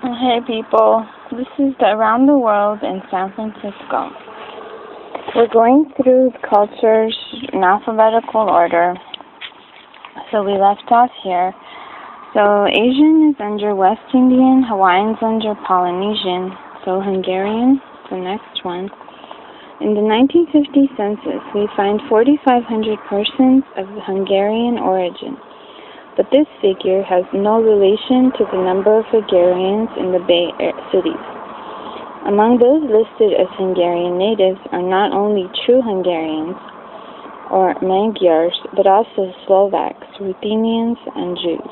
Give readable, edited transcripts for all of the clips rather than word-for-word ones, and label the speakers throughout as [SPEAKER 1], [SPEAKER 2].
[SPEAKER 1] Hey people, this is the Around the World in San Francisco. We're going through the cultures in alphabetical order. So we left off here. So Asian is under West Indian, Hawaiian's under Polynesian, so Hungarian, the next one. In the 1950 census, we find 4,500 persons of Hungarian origin. But this figure has no relation to the number of Hungarians in the Bay cities. Among those listed as Hungarian natives are not only true Hungarians, or Magyars, but also Slovaks, Ruthenians, and Jews.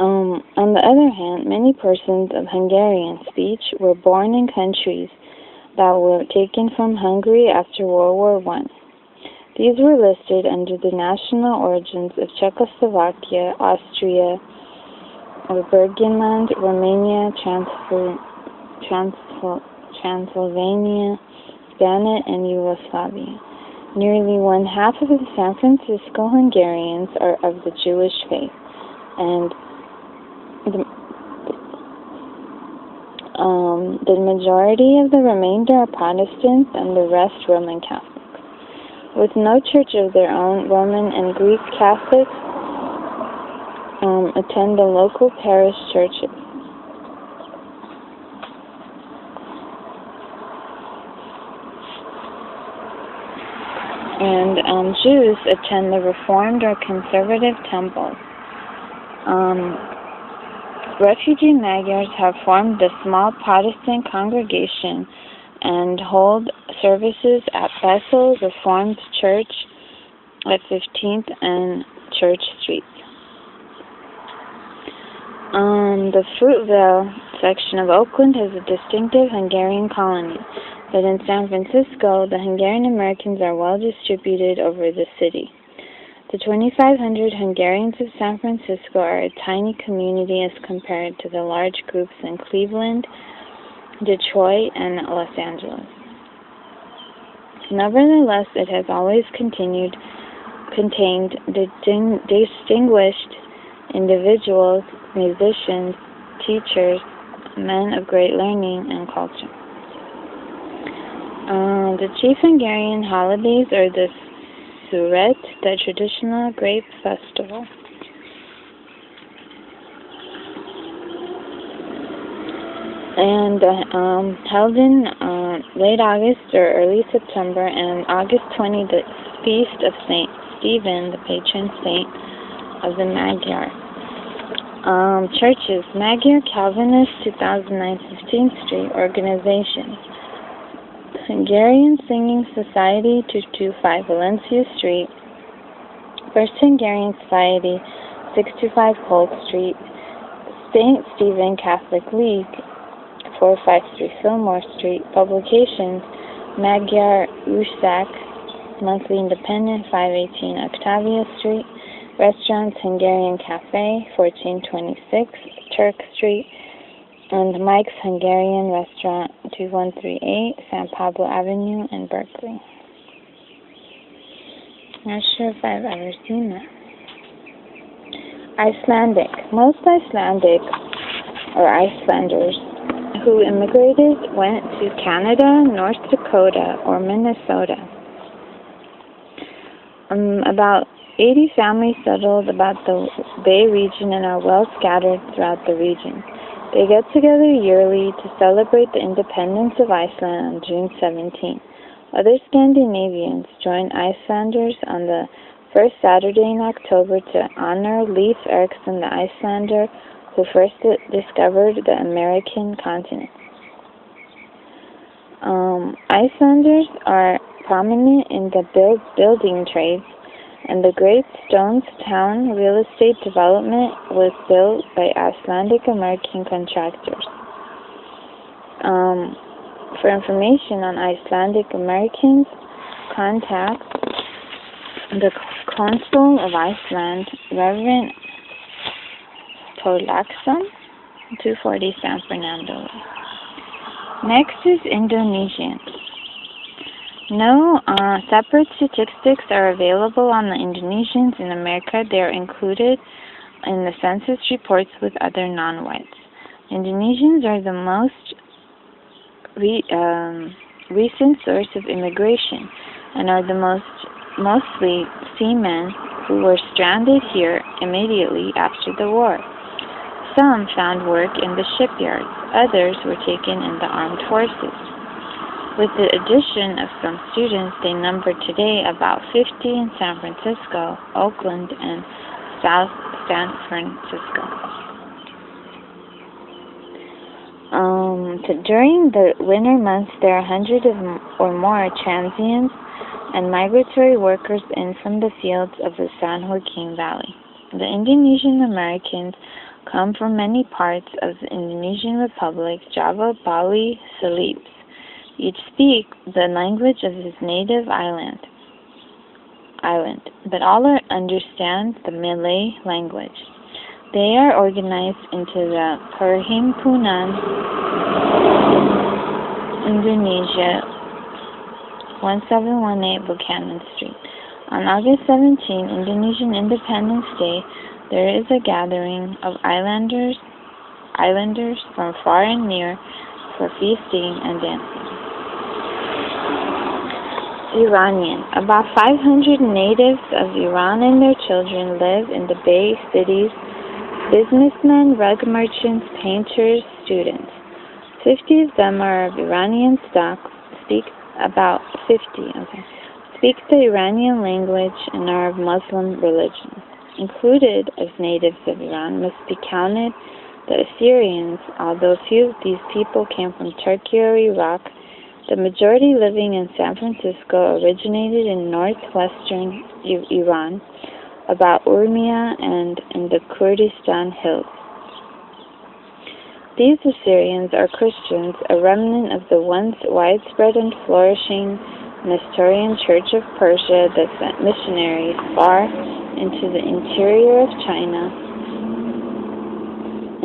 [SPEAKER 1] On the other hand, many persons of Hungarian speech were born in countries that were taken from Hungary after World War I. These were listed under the national origins of Czechoslovakia, Austria, Burgenland, Romania, Transylvania, Banat, and Yugoslavia. Nearly one-half of the San Francisco Hungarians are of the Jewish faith, and the majority of the remainder are Protestants and the rest Roman Catholics. With no church of their own, Roman and Greek Catholics attend the local parish churches. And Jews attend the Reformed or Conservative temples. Refugee Magyars have formed a small Protestant congregation and hold services at Bethel Reformed Church at 15th and Church Street. The Fruitvale section of Oakland has a distinctive Hungarian colony, but in San Francisco, the Hungarian Americans are well distributed over the city. The 2,500 Hungarians of San Francisco are a tiny community as compared to the large groups in Cleveland, Detroit, and Los Angeles. Nevertheless, it has always contained distinguished individuals, musicians, teachers, men of great learning and culture. The chief Hungarian holidays are the Suret, the traditional grape festival, and held in late August or early September, and August 20, the feast of Saint Stephen, the patron saint of the Magyar. Churches: Magyar Calvinist 2009 15th Street Organization, Hungarian Singing Society 225 Valencia Street, First Hungarian Society 625 Polk Street, Saint Stephen Catholic League 453 Fillmore Street. Publications: Magyar Újság, Monthly Independent 518 Octavia Street. Restaurants: Hungarian Cafe 1426 Turk Street, and Mike's Hungarian Restaurant 2138 San Pablo Avenue in Berkeley. Not sure if I've ever seen that. Icelandic. Most Icelandic or Icelanders who immigrated went to Canada, North Dakota, or Minnesota. About 80 families settled about the Bay region and are well scattered throughout the region. They get together yearly to celebrate the independence of Iceland on June 17. Other Scandinavians join Icelanders on the first Saturday in October to honor Leif Erikson, the Icelander who first discovered the American continent. Icelanders are prominent in the building trades, and the Great Stones Town real estate development was built by Icelandic American contractors. For information on Icelandic Americans, contact the Consul of Iceland, Reverend Thorlaksson, 240 San Fernando. Next is Indonesian. No separate statistics are available on the Indonesians in America. They are included in the census reports with other non-whites. Indonesians are the most recent source of immigration and are the mostly seamen who were stranded here immediately after the war. Some found work in the shipyards, others were taken in the armed forces. With the addition of some students, they number today about 50 in San Francisco, Oakland, and South San Francisco. During the winter months, there are hundreds or more transients and migratory workers in from the fields of the San Joaquin Valley. The Indonesian Americans come from many parts of the Indonesian Republic, Java, Bali, Celebes. Each speak the language of his native island, but all understand the Malay language. They are organized into the Perhimpunan Indonesia, 1718 Buchanan Street. On August 17, Indonesian Independence Day, there is a gathering of islanders from far and near for feasting and dancing. Iranian. About 500 natives of Iran and their children live in the Bay cities. Businessmen, rug merchants, painters, students. 50 of them are of Iranian stock, speak the Iranian language and are of Muslim religion. Included as natives of Iran must be counted the Assyrians, although few of these people came from Turkey or Iraq. The majority living in San Francisco originated in northwestern Iran, about Urmia and in the Kurdistan hills. These Assyrians are Christians, a remnant of the once widespread and flourishing Nestorian Church of Persia that sent missionaries far into the interior of China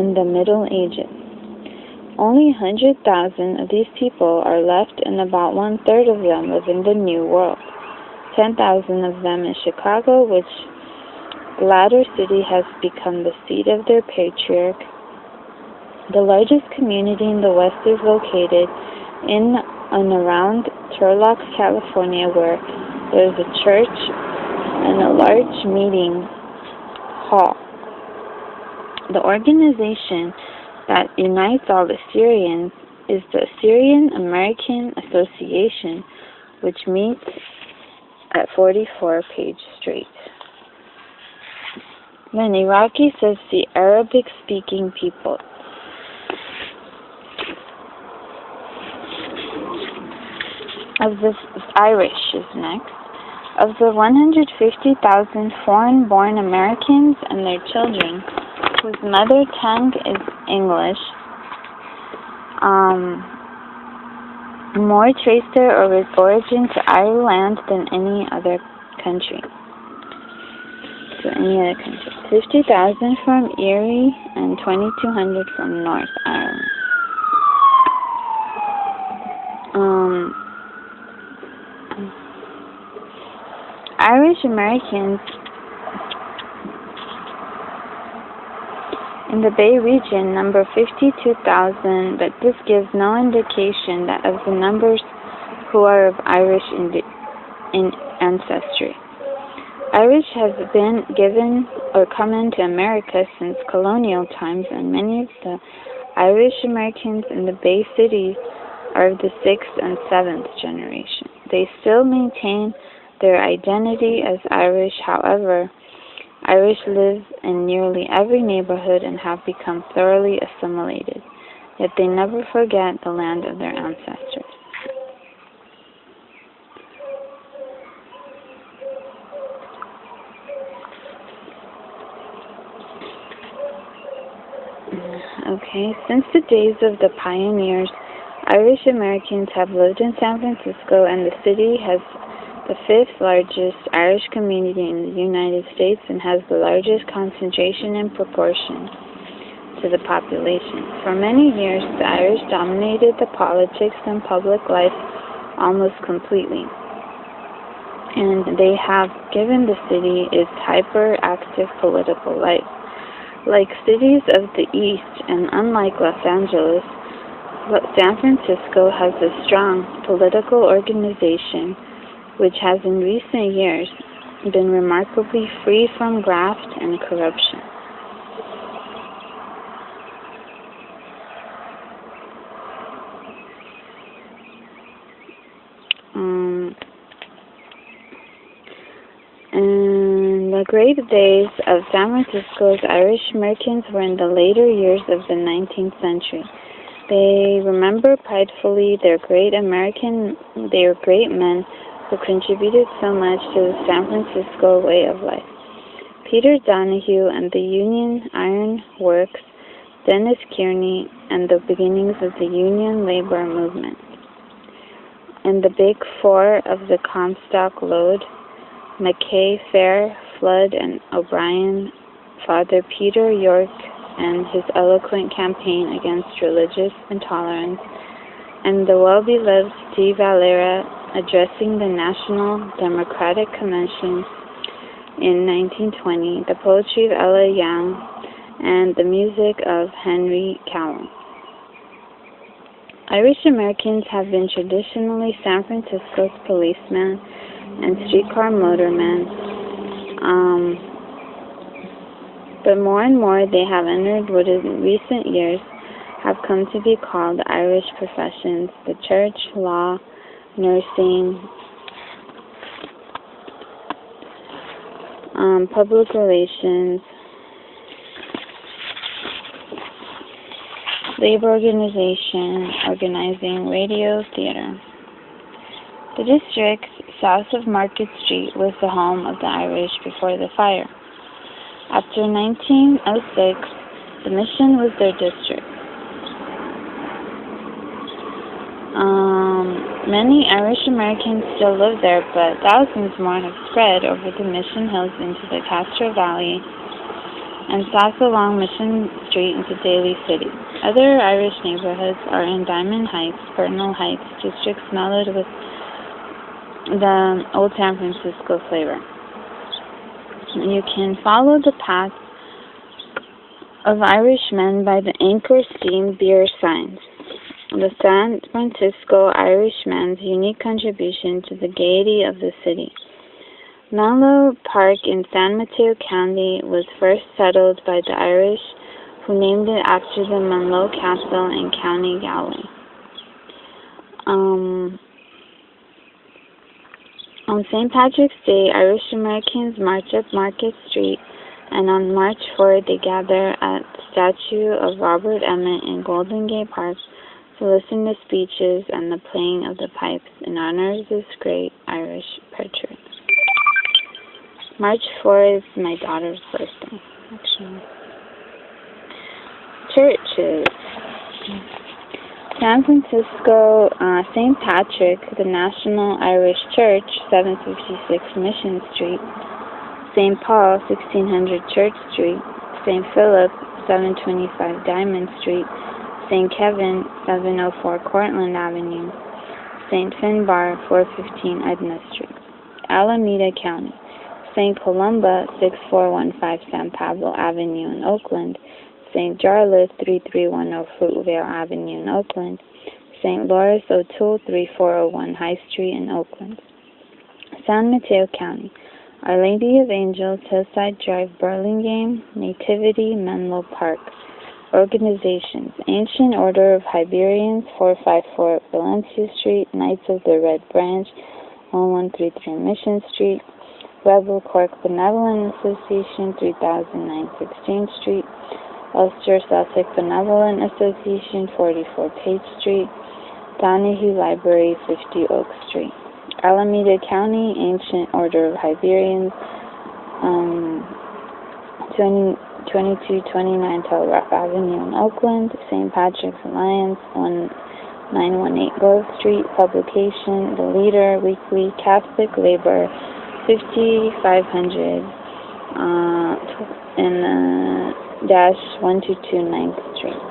[SPEAKER 1] in the Middle Ages. Only 100,000 of these people are left, and about 1/3 of them live in the New World. 10,000 of them in Chicago, which the latter city has become the seat of their patriarch. The largest community in the West is located in and around Turlock, California, where there is a church and a large meeting hall. The organization that unites all Assyrians is the Assyrian American Association, which meets at 44 Page Street. Then Iraqi says the Arabic-speaking people. Of the Irish is next. Of the 150,000 foreign-born Americans and their children, whose mother tongue is English, more trace their origin to Ireland than any other country. 50,000 from Erie and 2,200 from North Ireland. Irish Americans in the Bay region number 52,000, but this gives no indication that of the numbers who are of Irish in ancestry. Irish has been given or come into America since colonial times, and many of the Irish Americans in the Bay cities are of the 6th and 7th generation. They still maintain their identity as Irish. However, Irish live in nearly every neighborhood and have become thoroughly assimilated, yet they never forget the land of their ancestors. Okay, since the days of the pioneers, Irish Americans have lived in San Francisco, and the city has the 5th largest Irish community in the United States and has the largest concentration in proportion to the population. For many years, the Irish dominated the politics and public life almost completely, and they have given the city its hyperactive political life. Like cities of the East, and unlike Los Angeles, San Francisco has a strong political organization which has in recent years been remarkably free from graft and corruption. And the great days of San Francisco's Irish Americans were in the later years of the 19th century. They remember pridefully they were great men who contributed so much to the San Francisco way of life. Peter Donahue and the Union Iron Works, Dennis Kearney, and the beginnings of the Union labor movement. And the Big Four of the Comstock Lode, McKay, Fair, Flood, and O'Brien, Father Peter York, and his eloquent campaign against religious intolerance, and the well-beloved Steve Valera addressing the National Democratic Convention in 1920, the poetry of Ella Young, and the music of Henry Cowell. Irish Americans have been traditionally San Francisco's policemen and streetcar motormen, but more and more they have entered what in recent years have come to be called the Irish professions: the church, law, nursing, public relations, labor organizing, radio, theater. The district south of Market Street was the home of the Irish before the fire. After 1906, the Mission was their district. Many Irish Americans still live there, but thousands more have spread over the Mission Hills into the Castro Valley and south along Mission Street into Daly City. Other Irish neighborhoods are in Diamond Heights, Bernal Heights, districts mellowed with the old San Francisco flavor. You can follow the path of Irishmen by the Anchor Steam beer signs. The San Francisco Irishman's unique contribution to the gaiety of the city. Menlo Park in San Mateo County was first settled by the Irish, who named it after the Menlo Castle in County Galway. On St. Patrick's Day, Irish Americans march up Market Street, and on March 4, they gather at the statue of Robert Emmet in Golden Gate Park to listen to speeches and the playing of the pipes in honor of this great Irish patriot. March 4 is my daughter's birthday, actually. Churches. San Francisco, St. Patrick, the National Irish Church, 756 Mission Street. St. Paul, 1600 Church Street. St. Philip, 725 Diamond Street. St. Kevin, 704 Cortlandt Avenue. St. Finbar, 415 Edna Street. Alameda County. St. Columba, 6415 San Pablo Avenue in Oakland. St. Jarlath, 3310 Fruitvale Avenue in Oakland. St. Louis O'Toole, 3401 High Street in Oakland. San Mateo County. Our Lady of Angels, Hillside Drive, Burlingame, Nativity, Menlo Park. Organizations: Ancient Order of Hibernians, 454 Valencia Street. Knights of the Red Branch, 1133 Mission Street. Rebel Cork Benevolent Association, 3009 16th Street. Ulster Celtic Benevolent Association, 44 Page Street. Donahue Library, 50 Oak Street. Alameda County, Ancient Order of Hibernians, 2229 Telegraph Avenue in Oakland. St. Patrick's Alliance, 1918 Grove Street. Publication: The Leader, Weekly, Catholic Labor, 5500 in -122 9th Street.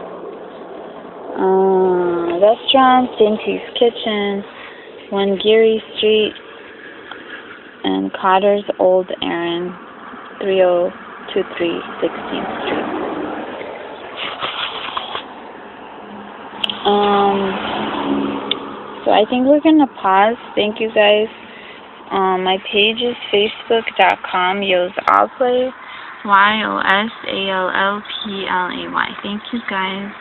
[SPEAKER 1] Restaurants: Dainty's Kitchen, 1 Geary Street, and Cotter's Old Aaron, 3023 16th Street. So I think we're going to pause. Thank you guys. My page is facebook.com yosalplay, YOSALLPLAY. Thank you guys.